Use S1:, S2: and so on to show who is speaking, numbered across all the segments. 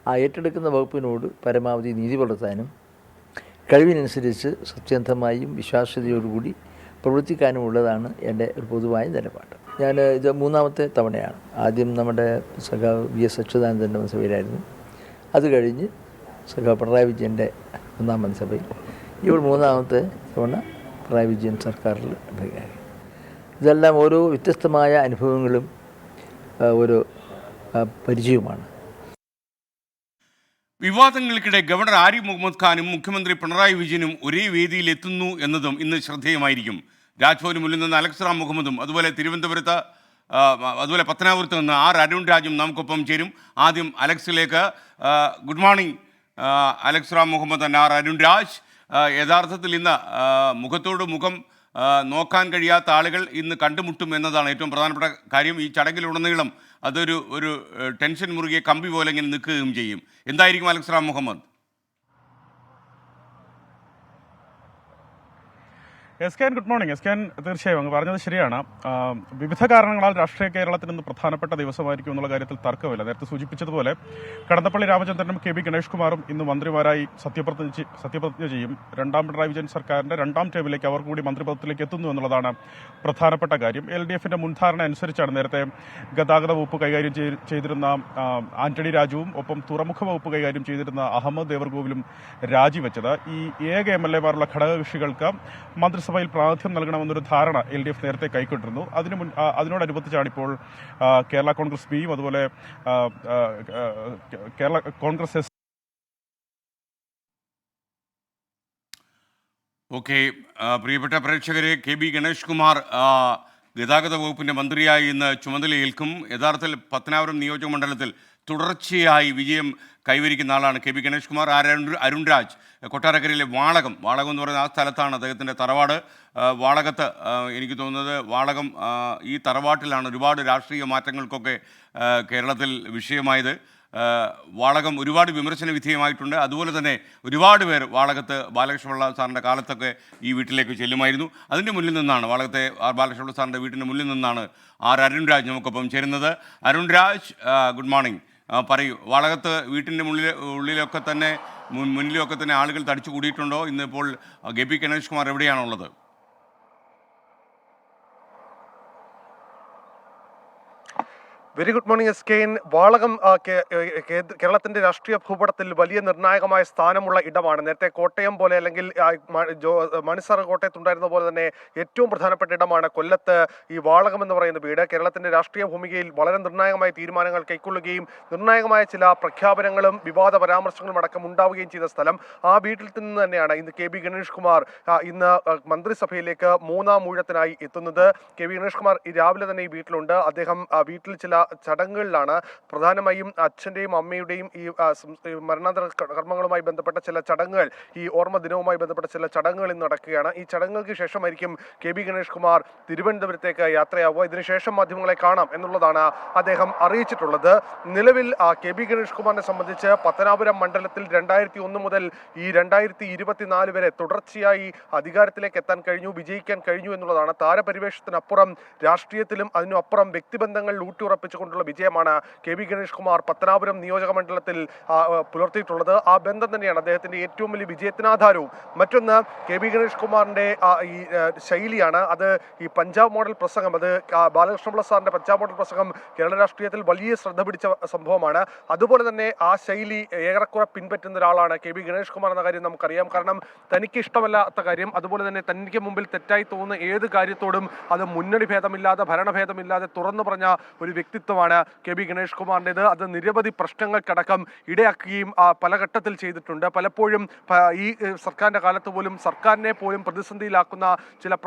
S1: ആ ഏറ്റെടുക്കുന്ന വകുപ്പിനോട് പരമാവധി നീതി പുലർത്താനും കഴിവിനനുസരിച്ച് സത്യസന്ധമായും വിശ്വാസ്യതയോടുകൂടി പ്രവർത്തിക്കാനുമുള്ളതാണ് എൻ്റെ ഒരു പൊതുവായ നിലപാട്. ഞാൻ ഇത് മൂന്നാമത്തെ തവണയാണ്. ആദ്യം നമ്മുടെ സഖാവ് VS അച്യുതാനന്ദൻ്റെ മന്ത്രിസഭയിലായിരുന്നു. അത് കഴിഞ്ഞ് സഖാവ് പിണറായി വിജയൻ്റെ ഒന്നാം മന്ത്രിസഭയിൽ, ഇപ്പോൾ മൂന്നാമത്തെ തവണ പിണറായി വിജയൻ സർക്കാരിൽ ഭാഗമായി. ഇതെല്ലാം ഓരോ വ്യത്യസ്തമായ അനുഭവങ്ങളും ഓരോ പരിചയവുമാണ്.
S2: വിവാദങ്ങൾക്കിടെ ഗവർണർ ആരിഫ് മുഹമ്മദ് ഖാനും മുഖ്യമന്ത്രി പിണറായി വിജയനും ഒരേ വേദിയിൽ എത്തുന്നു എന്നതും ഇന്ന് ശ്രദ്ധേയമായിരിക്കും. രാജ്ഭവന് മുന്നിൽ നിന്ന് അലക്സ് റാം മുഹമ്മദും അതുപോലെ തിരുവനന്തപുരത്ത് അതുപോലെ പത്തനാപുരത്ത് നിന്ന് അരുൺ രാജും നമുക്കൊപ്പം ചേരും. ആദ്യം അലക്സിലേക്ക്. Good morning Alex Ram Muhammad Arun Raj. യഥാർത്ഥത്തിൽ ഇന്ന് മുഖത്തോട് മുഖം നോക്കാൻ കഴിയാത്ത ആളുകൾ ഇന്ന് കണ്ടുമുട്ടും എന്നതാണ് ഏറ്റവും പ്രധാനപ്പെട്ട കാര്യം. ഈ ചടങ്ങിലുടനീളം ഒരു ടെൻഷൻ മുറുകിയ കമ്പി പോലെ ഇങ്ങനെ നിൽക്കുകയും ചെയ്യും. എന്തായിരിക്കും Alex Ram Muhammad?
S3: Good morning. തീർച്ചയായും അങ്ങ് പറഞ്ഞത് ശരിയാണ്. വിവിധ കാരണങ്ങളാൽ രാഷ്ട്രീയ കേരളത്തിൽ ഇന്ന് പ്രധാനപ്പെട്ട ദിവസമായിരിക്കും എന്നുള്ള കാര്യത്തിൽ തർക്കമില്ല. നേരത്തെ സൂചിപ്പിച്ചതുപോലെ കടന്നപ്പള്ളി രാമചന്ദ്രനും KB ഗണേഷ് കുമാറും ഇന്ന് മന്ത്രിമാരായി സത്യപ്രതിജ്ഞ ചെയ്യും. രണ്ടാം പിണറായി വിജയൻ സർക്കാരിന്റെ രണ്ടാം ടേമിലേക്ക് അവർ കൂടി മന്ത്രിപദത്തിലേക്ക് എത്തുന്നു എന്നുള്ളതാണ് പ്രധാനപ്പെട്ട കാര്യം. LDFന്റെ മുൻധാരണ അനുസരിച്ചാണ് നേരത്തെ ഗതാഗത വകുപ്പ് കൈകാര്യം ചെയ്തിരുന്ന ആന്റണി രാജുവും ഒപ്പം തുറമുഖ വകുപ്പ് കൈകാര്യം ചെയ്തിരുന്ന അഹമ്മദ് ദേവർകോവിലും രാജിവെച്ചത്. ഈ ഏക MLA-മാരുള്ള ഘടകകക്ഷികൾക്ക് മന്ത്രിസഭയിൽ പ്രാതിനിധ്യം നൽകണമെന്നൊരു ധാരണ LDF നേരത്തെ കൈക്കൊണ്ടിരുന്നു. അതിനോടനുബന്ധിച്ചാണ് ഇപ്പോൾ കേരള കോൺഗ്രസ് ബിയും അതുപോലെ കേരള കോൺഗ്രസ് എസ്.
S2: ഓക്കെ, പ്രിയപ്പെട്ട പ്രേക്ഷകരെ, KB ഗണേഷ് കുമാർ ഗതാഗത വകുപ്പിൻ്റെ മന്ത്രിയായി ഇന്ന് ചുമതലയേൽക്കും. യഥാർത്ഥത്തിൽ പത്തനാപുരം നിയോജക മണ്ഡലത്തിൽ തുടർച്ചയായി വിജയം കൈവരിക്കുന്ന ആളാണ് KB ഗണേഷ് കുമാർ. അരുൺ രാജ് കൊട്ടാരക്കരയിലെ വാളകം എന്ന് പറയുന്ന ആ സ്ഥലത്താണ് അദ്ദേഹത്തിൻ്റെ തറവാട്. വാളകത്ത് എനിക്ക് തോന്നുന്നത് ഈ തറവാട്ടിലാണ് ഒരുപാട് രാഷ്ട്രീയ മാറ്റങ്ങൾക്കൊക്കെ കേരളത്തിൽ വിഷയമായത്. വാളകം ഒരുപാട് വിമർശന വിധേയമായിട്ടുണ്ട്. അതുപോലെ തന്നെ ഒരുപാട് പേർ വാളകത്ത് ബാലകൃഷ്ണപിള്ള സാറിൻ്റെ കാലത്തൊക്കെ ഈ വീട്ടിലേക്ക് ചെല്ലുമായിരുന്നു. അതിൻ്റെ മുന്നിൽ നിന്നാണ്, വാളകത്തെ ബാലകൃഷ്ണപിള്ള സാറിൻ്റെ വീട്ടിൻ്റെ മുന്നിൽ നിന്നാണ് അരുൺ രാജ് നമുക്കൊപ്പം ചേരുന്നത്. Arun Raj, good morning. പറയൂ, വാളകത്ത് വീട്ടിൻ്റെ ഉള്ളിലൊക്കെ തന്നെ മുന്നിലൊക്കെ തന്നെ ആളുകൾ തടിച്ചു കൂടിയിട്ടുണ്ടോ? ഇന്നിപ്പോൾ KB ഗണേഷ് കുമാർ എവിടെയാണുള്ളത്?
S4: Very good morning SKN. Valakam കേരളത്തിന്റെ രാഷ്ട്രീയ ഭൂപടത്തിൽ വലിയ നിർണായകമായ സ്ഥാനമുള്ള ഇടമാണ്. നേരത്തെ കോട്ടയം പോലെ അല്ലെങ്കിൽ മണിസാർ കോട്ടയത്തുണ്ടായിരുന്ന പോലെ തന്നെ ഏറ്റവും പ്രധാനപ്പെട്ട ഇടമാണ് കൊല്ലത്ത് ഈ വാളകം എന്ന് പറയുന്ന വീട്. കേരളത്തിന്റെ രാഷ്ട്രീയ ഭൂമികയിൽ വളരെ നിർണായകമായ തീരുമാനങ്ങൾ കൈക്കൊള്ളുകയും നിർണായകമായ ചില പ്രഖ്യാപനങ്ങളും വിവാദ പരാമർശങ്ങളും അടക്കം ഉണ്ടാവുകയും ചെയ്ത സ്ഥലം. ആ വീട്ടിൽ നിന്ന് തന്നെയാണ് ഇന്ന് KB ഗണേഷ് കുമാർ ഇന്ന് മന്ത്രിസഭയിലേക്ക് മൂന്നാം ഊഴത്തിനായി എത്തുന്നത്. KB ഗണേഷ് കുമാർ രാവിലെ തന്നെ ഈ വീട്ടിലുണ്ട്. അദ്ദേഹം വീട്ടിൽ ചില ചടങ്ങുകളിലാണ്. പ്രധാനമായും അച്ഛൻ്റെയും അമ്മയുടെയും ഈ മരണാനന്തര കർമ്മങ്ങളുമായി ബന്ധപ്പെട്ട ചില ചടങ്ങുകൾ, ഈ ഓർമ്മ ദിനവുമായി ബന്ധപ്പെട്ട ചില ചടങ്ങുകൾ ഇന്ന് നടക്കുകയാണ്. ഈ ചടങ്ങുകൾക്ക് ശേഷമായിരിക്കും KB ഗണേഷ് കുമാർ തിരുവനന്തപുരത്തേക്ക് യാത്രയാവുക. ഇതിനുശേഷം മാധ്യമങ്ങളെ കാണാം എന്നുള്ളതാണ് അദ്ദേഹം അറിയിച്ചിട്ടുള്ളത്. നിലവിൽ KB ഗണേഷ് കുമാറിനെ സംബന്ധിച്ച് പത്തനാപുരം മണ്ഡലത്തിൽ 2001 മുതൽ ഈ 2024 വരെ തുടർച്ചയായി അധികാരത്തിലേക്ക് എത്താൻ കഴിഞ്ഞു, വിജയിക്കാൻ കഴിഞ്ഞു എന്നുള്ളതാണ്. താരപരിവേഷത്തിനപ്പുറം രാഷ്ട്രീയത്തിലും അതിനുമപ്പുറം വ്യക്തിബന്ധങ്ങളിൽ ഊട്ടിയുറപ്പിച്ചുകൊണ്ടുള്ള വിജയമാണ് KB ഗണേഷ് കുമാർ പത്തനാപുരം നിയോജക മണ്ഡലത്തിൽ പുലർത്തിയിട്ടുള്ളത്. ആ ബന്ധം തന്നെയാണ് അദ്ദേഹത്തിന്റെ ഏറ്റവും വലിയ വിജയത്തിനാധാരവും. മറ്റൊന്ന്, KB ഗണേഷ് കുമാറിന്റെ ഈ ശൈലിയാണ്. അത് ഈ പഞ്ചാബ് മോഡൽ പ്രസംഗം, അത് ബാലകൃഷ്ണപിള്ള സാറിന്റെ പഞ്ചാബ് മോഡൽ പ്രസംഗം കേരള രാഷ്ട്രീയത്തിൽ വലിയ ശ്രദ്ധ പിടിച്ച സംഭവമാണ്. അതുപോലെ തന്നെ ആ ശൈലി ഏറെക്കുറെ പിൻപറ്റുന്ന ഒരാളാണ് KB ഗണേഷ് കുമാർ എന്ന കാര്യം നമുക്കറിയാം. കാരണം തനിക്ക് ഇഷ്ടമല്ലാത്ത കാര്യം, അതുപോലെ തന്നെ തനിക്ക് മുമ്പിൽ തെറ്റായി തോന്നുന്ന ഏത് കാര്യത്തോടും അത് മുന്നണി ഭേദമില്ലാതെ ഭരണഭേദമില്ലാതെ തുറന്നു പറഞ്ഞ ഒരു വ്യക്തിത്വമാണ് KB ഗണേഷ് കുമാറിൻ്റെത്. അത് നിരവധി പ്രശ്നങ്ങൾക്കടക്കം ഇടയാക്കുകയും പല ഘട്ടത്തിൽ ചെയ്തിട്ടുണ്ട്. പലപ്പോഴും ഈ സർക്കാരിൻ്റെ കാലത്ത് പോലും സർക്കാരിനെ പോലും പ്രതിസന്ധിയിലാക്കുന്ന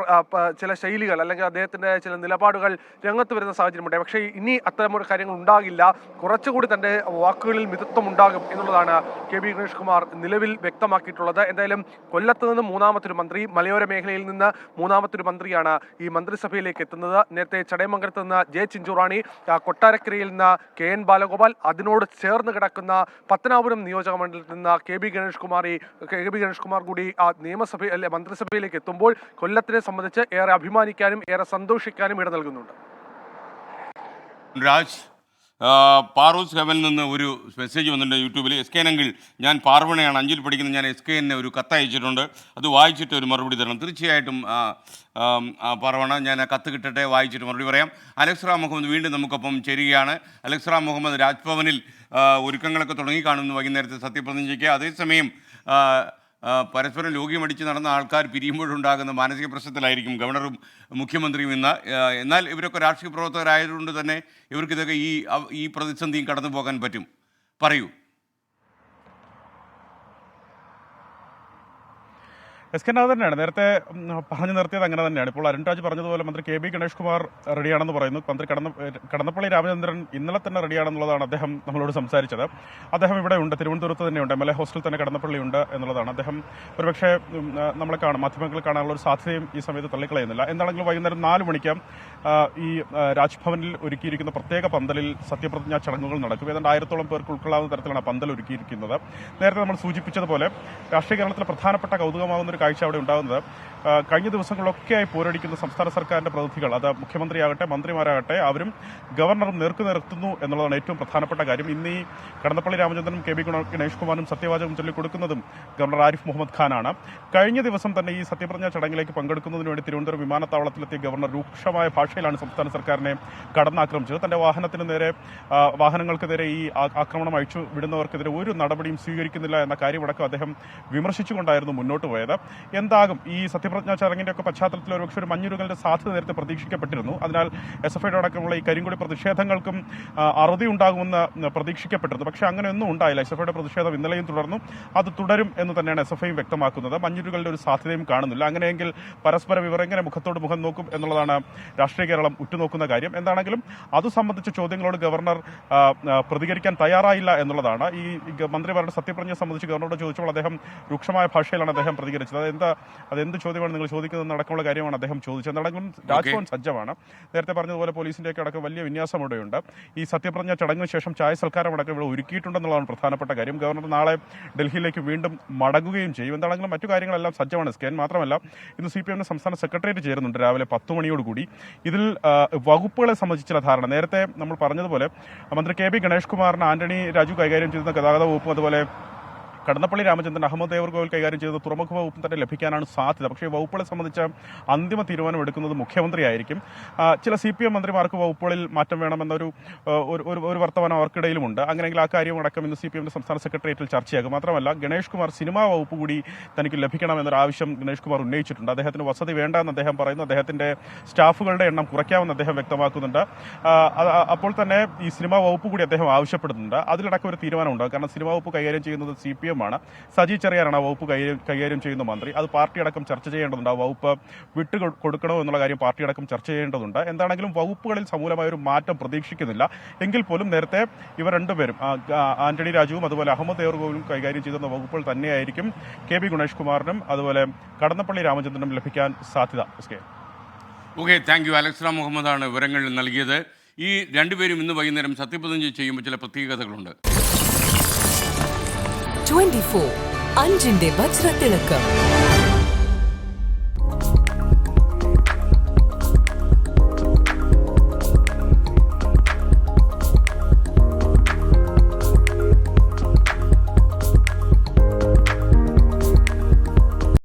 S4: ചില ശൈലികൾ അല്ലെങ്കിൽ അദ്ദേഹത്തിൻ്റെ ചില നിലപാടുകൾ രംഗത്ത് വരുന്ന സാഹചര്യമുണ്ട്. പക്ഷേ ഇനി അത്തരമൊരു കാര്യങ്ങൾ ഉണ്ടാകില്ല. കുറച്ചുകൂടി തൻ്റെ വാക്കുകളിൽ മിതത്വം ഉണ്ടാകും എന്നുള്ളതാണ് KB ഗണേഷ് കുമാർ നിലവിൽ വ്യക്തമാക്കിയിട്ടുള്ളത്. എന്തായാലും കൊല്ലത്ത് നിന്ന് മൂന്നാമത്തൊരു മന്ത്രി, മലയോര മേഖലയിൽ നിന്ന് മൂന്നാമത്തൊരു മന്ത്രിയാണ് ഈ മന്ത്രിസഭയിലേക്ക് എത്തുന്നത്. നേരത്തെ ചടയമംഗലത്ത് നിന്ന് J ചിഞ്ചുറാണി, കൊട്ടാരക്കരയിൽ നിന്ന് KN ബാലഗോപാൽ, അതിനോട് ചേർന്ന് കിടക്കുന്ന പത്തനാപുരം നിയോജക മണ്ഡലത്തിൽ നിന്ന് KB ഗണേഷ് കുമാർ കൂടി മന്ത്രിസഭയിലേക്ക് എത്തുമ്പോൾ കൊല്ലത്തിനെ സംബന്ധിച്ച് ഏറെ അഭിമാനിക്കാനും ഏറെ സന്തോഷിക്കാനും ഇട നൽകുന്നുണ്ട്.
S2: രാജ്, പാറൂസ് ഹെവനിൽ നിന്ന് ഒരു മെസ്സേജ് വന്നിട്ടുണ്ട് യൂട്യൂബിൽ. SKN അങ്കിൾ, ഞാൻ പാർവണയാണ്, 5ൽ പഠിക്കുന്ന ഞാൻ SKN ഒരു കത്ത് അയച്ചിട്ടുണ്ട്, അത് വായിച്ചിട്ട് ഒരു മറുപടി തരണം. തീർച്ചയായിട്ടും പാർവണ, ഞാൻ ആ കത്ത് കിട്ടട്ടെ, വായിച്ചിട്ട് മറുപടി പറയാം. അലക്സ് മുഹമ്മദ് വീണ്ടും നമുക്കൊപ്പം ചേരുകയാണ്. അലക്സ് മുഹമ്മദ്, രാജ്ഭവനിൽ ഒരുക്കങ്ങളൊക്കെ തുടങ്ങിക്കാണുന്നു വൈകുന്നേരത്തെ സത്യപ്രതിജ്ഞയ്ക്ക്. അതേസമയം പരസ്പരം ലോകിയമടിച്ച് നടന്ന ആൾക്കാർ പിരിയുമ്പോഴുണ്ടാകുന്ന മാനസിക പ്രശ്നത്തിലായിരിക്കും ഗവർണറും മുഖ്യമന്ത്രിയും ഇന്ന്. എന്നാൽ ഇവരൊക്കെ രാഷ്ട്രീയ പ്രവർത്തകരായതുകൊണ്ട് തന്നെ ഇവർക്കിതൊക്കെ ഈ പ്രതിസന്ധിയും കടന്നു പോകാൻ പറ്റും. പറയൂ.
S3: SKN അത് തന്നെയാണ് നേരത്തെ പറഞ്ഞു നിർത്തിയത്, അങ്ങനെ തന്നെയാണ്. ഇപ്പോൾ അരുൺരാജ് പറഞ്ഞതുപോലെ മന്ത്രി KB ഗണേഷ് കുമാർ റെഡിയാണെന്ന് പറയുന്നു. മന്ത്രി കടന്നപ്പള്ളി രാമചന്ദ്രൻ ഇന്നലെ തന്നെ റെഡിയാണെന്നുള്ളതാണ് അദ്ദേഹം നമ്മളോട് സംസാരിച്ചത്. അദ്ദേഹം ഇവിടെ ഉണ്ട്, തിരുവനന്തപുരത്ത് തന്നെയുണ്ട്, MLA ഹോസ്റ്റലിൽ തന്നെ കടന്നപ്പള്ളി ഉണ്ട് എന്നുള്ളതാണ്. അദ്ദേഹം ഒരുപക്ഷെ നമ്മളെ മാധ്യമങ്ങളിൽ കാണാനുള്ള ഒരു സാധ്യതയും ഈ സമയത്ത് തള്ളിക്കളയുന്നില്ല. എന്താണെങ്കിലും വൈകുന്നേരം 4 മണിക്ക് ഈ രാജ്ഭവനിൽ ഒരുക്കിയിരിക്കുന്ന പ്രത്യേക പന്തലിൽ സത്യപ്രതിജ്ഞാ ചടങ്ങുകൾ നടക്കും. ഏതാണ്ട് 1000-ഓളം പേർക്ക് ഉൾക്കൊള്ളാവുന്ന തരത്തിലാണ് പന്തൽ ഒരുക്കിയിരിക്കുന്നത്. നേരത്തെ നമ്മൾ സൂചിപ്പിച്ചതുപോലെ രാഷ്ട്രീയ കേരളത്തിലെ പ്രധാനപ്പെട്ട കൗതുകമാകുന്ന ഒരു കാഴ്ച അവിടെ ഉണ്ടാകുന്നത്, കഴിഞ്ഞ ദിവസങ്ങളിലൊക്കെയായി പോരടിക്കുന്ന സംസ്ഥാന സർക്കാരിന്റെ പ്രതിനിധികൾ, അത് മുഖ്യമന്ത്രിയാകട്ടെ മന്ത്രിമാരാകട്ടെ, അവരും ഗവർണറും നേർക്കുനിർത്തുന്നു എന്നുള്ളതാണ് ഏറ്റവും പ്രധാനപ്പെട്ട കാര്യം. ഇന്ന് ഈ കടന്നപ്പള്ളി രാമചന്ദ്രനും KB ഗണേഷ് കുമാറും സത്യവാചകം ചൊല്ലിക്കൊടുക്കുന്നതും ഗവർണർ ആരിഫ് മുഹമ്മദ് ഖാനാണ്. കഴിഞ്ഞ ദിവസം തന്നെ ഈ സത്യപ്രതിജ്ഞാ ചടങ്ങിലേക്ക് പങ്കെടുക്കുന്നതിന് വേണ്ടി തിരുവനന്തപുരം വിമാനത്താവളത്തിലെത്തിയ ഗവർണർ രൂക്ഷമായ ഭാഷയിലാണ് സംസ്ഥാന സർക്കാരിനെ കടന്നാക്രമിച്ചത്. തന്റെ വാഹനത്തിന് നേരെ, വാഹനങ്ങൾക്ക് നേരെ ഈ ആക്രമണം അയച്ചു വിടുന്നവർക്കെതിരെ ഒരു നടപടിയും സ്വീകരിക്കുന്നില്ല എന്ന കാര്യമടക്കം അദ്ദേഹം വിമർശിച്ചുകൊണ്ടായിരുന്നു മുന്നോട്ട് പോയത്. എന്താകും ഈ സത്യപ്രതിജ്ഞാ ചടങ്ങിന്റെ ഒക്കെ പശ്ചാത്തലത്തിൽ ഒരുപക്ഷെ ഒരു മഞ്ഞുരുകലിന്റെ സാധ്യത നേരത്തെ പ്രതീക്ഷിക്കപ്പെട്ടിരുന്നു. അതിനാൽ SFIയുടെ അടക്കമുള്ള ഈ കരിങ്കൊടി പ്രതിഷേധങ്ങൾക്കും അറുതി ഉണ്ടാകുമെന്ന് പ്രതീക്ഷിക്കപ്പെട്ടിരുന്നു. പക്ഷേ അങ്ങനെയൊന്നും ഉണ്ടായില്ല. SFIയുടെ പ്രതിഷേധം ഇന്നലെയും തുടർന്നു, അത് തുടരും എന്ന് തന്നെയാണ് SFIയും വ്യക്തമാക്കുന്നത്. മഞ്ഞുരുകളുടെ ഒരു സാധ്യതയും കാണുന്നില്ല. അങ്ങനെയെങ്കിൽ പരസ്പരം ഇവർ എങ്ങനെ മുഖത്തോട് മുഖം നോക്കും എന്നുള്ളതാണ് രാഷ്ട്രീയ കേരളം ഉറ്റുനോക്കുന്ന കാര്യം. എന്താണെങ്കിലും അത് സംബന്ധിച്ച ചോദ്യങ്ങളോട് ഗവർണർ പ്രതികരിക്കാൻ തയ്യാറായില്ല എന്നുള്ളതാണ്. ഈ മന്ത്രിമാരുടെ സത്യപ്രതിജ്ഞ സംബന്ധിച്ച് ഗവർണറോട് ചോദിച്ചപ്പോൾ അദ്ദേഹം രൂക്ഷമായ ഭാഷയിലാണ് അദ്ദേഹം പ്രതികരിച്ചത്. അതെന്ത് ചോദ്യമാണ് നിങ്ങൾ ചോദിക്കുന്നത് അടക്കമുള്ള കാര്യമാണ് അദ്ദേഹം ചോദിച്ചത്. എന്താണെങ്കിലും രാജ്ഭവൻ സജ്ജമാണ്. നേരത്തെ പറഞ്ഞതുപോലെ പോലീസിന്റെയൊക്കെ അടക്കം വലിയ വിന്യാസം ഇവിടെയുണ്ട്. ഈ സത്യപ്രതിജ്ഞ ചടങ്ങിന് ശേഷം ചായ സൽക്കാരം അടക്കം ഇവിടെ ഒരുക്കിയിട്ടുണ്ടെന്നുള്ളതാണ് പ്രധാനപ്പെട്ട കാര്യം. ഗവർണർ നാളെ ഡൽഹിയിലേക്ക് വീണ്ടും മടങ്ങുകയും ചെയ്യും. എന്താണെങ്കിലും മറ്റു കാര്യങ്ങളെല്ലാം സജ്ജമാണ്. SKN മാത്രമല്ല, ഇന്ന് CPMന്റെ സംസ്ഥാന സെക്രട്ടേറിയറ്റ് ചേരുന്നുണ്ട് രാവിലെ 10 മണിയോടുകൂടി. ഇതിൽ വകുപ്പുകളെ സംബന്ധിച്ചുള്ള ധാരണ, നേരത്തെ നമ്മൾ പറഞ്ഞതുപോലെ മന്ത്രി KB ഗണേഷ് കുമാറിന് ആന്റണി രാജു കൈകാര്യം ചെയ്യുന്ന ഗതാഗത വകുപ്പും അതുപോലെ കടന്നപ്പള്ളി രാമചന്ദ്രൻ അഹമ്മദ് ദേവർഗോവിൽ കൈകാര്യം ചെയ്തത് തുറമുഖ വകുപ്പ് തന്നെ ലഭിക്കാനാണ് സാധ്യത. പക്ഷേ വകുപ്പുകളെ സംബന്ധിച്ച അന്തിമ തീരുമാനം എടുക്കുന്നത് മുഖ്യമന്ത്രിയായിരിക്കും. ചില CPM മന്ത്രിമാർക്ക് വകുപ്പുകളിൽ മാറ്റം വേണമെന്നൊരു ഒരു വർത്തമാനം അവർക്കിടയിലുമുണ്ട്. അങ്ങനെയെങ്കിൽ ആ കാര്യം അടക്കം ഇന്ന് CPMന്റെ സംസ്ഥാന സെക്രട്ടേറിയറ്റിൽ ചർച്ചയാകും. മാത്രമല്ല, ഗണേഷ് കുമാർ സിനിമാ വകുപ്പ് കൂടി തനിക്ക് ലഭിക്കണമെന്നൊരു ആവശ്യം ഗണേഷ് കുമാർ ഉന്നയിച്ചിട്ടുണ്ട്. അദ്ദേഹത്തിന് വസതി വേണ്ടെന്ന് അദ്ദേഹം പറയുന്നു. അദ്ദേഹത്തിന്റെ സ്റ്റാഫുകളുടെ എണ്ണം കുറയ്ക്കാമെന്ന് അദ്ദേഹം വ്യക്തമാക്കുന്നുണ്ട്. അപ്പോൾ തന്നെ ഈ സിനിമാ വകുപ്പ് കൂടി അദ്ദേഹം ആവശ്യപ്പെടുന്നുണ്ട്. അതിലടക്കം ഒരു തീരുമാനമുണ്ട്. കാരണം സിനിമാ വകുപ്പ് കൈകാര്യം ചെയ്യുന്നത് CPM ആണ്. സജി ചെറിയാനാണ് ആ വകുപ്പ് കൈകാര്യം ചെയ്യുന്ന മന്ത്രി. അത് പാർട്ടി അടക്കം ചർച്ച ചെയ്യേണ്ടതുണ്ട്. ആ വകുപ്പ് കൊടുക്കണോ എന്നുള്ള കാര്യം പാർട്ടി അടക്കം ചർച്ച ചെയ്യേണ്ടതുണ്ട്. എന്താണെങ്കിലും വകുപ്പുകളിൽ സമൂലമായ ഒരു മാറ്റം പ്രതീക്ഷിക്കുന്നില്ല. എങ്കിൽ പോലും നേരത്തെ ഇവർ രണ്ടുപേരും, ആന്റണി രാജുവും അതുപോലെ അഹമ്മദ് ദേവർഗോവിലും കൈകാര്യം ചെയ്യുന്ന വകുപ്പുകൾ തന്നെയായിരിക്കും KB ഗണേഷ് കുമാറിനും അതുപോലെ കടന്നപ്പള്ളി രാമചന്ദ്രനും ലഭിക്കാൻ സാധ്യത.
S2: Okay, thank you. അലക്സ് മുഹമ്മദാണ് വിവരങ്ങൾ നൽകിയത്. ഈ രണ്ടുപേരും ഇന്ന് വൈകുന്നേരം സത്യപ്രതിജ്ഞ ചെയ്യുമ്പോൾ ചില പ്രത്യേകതകളുണ്ട്.
S5: 24 അഞ്ചിന്റെ വജ്രത്തിളക്കം.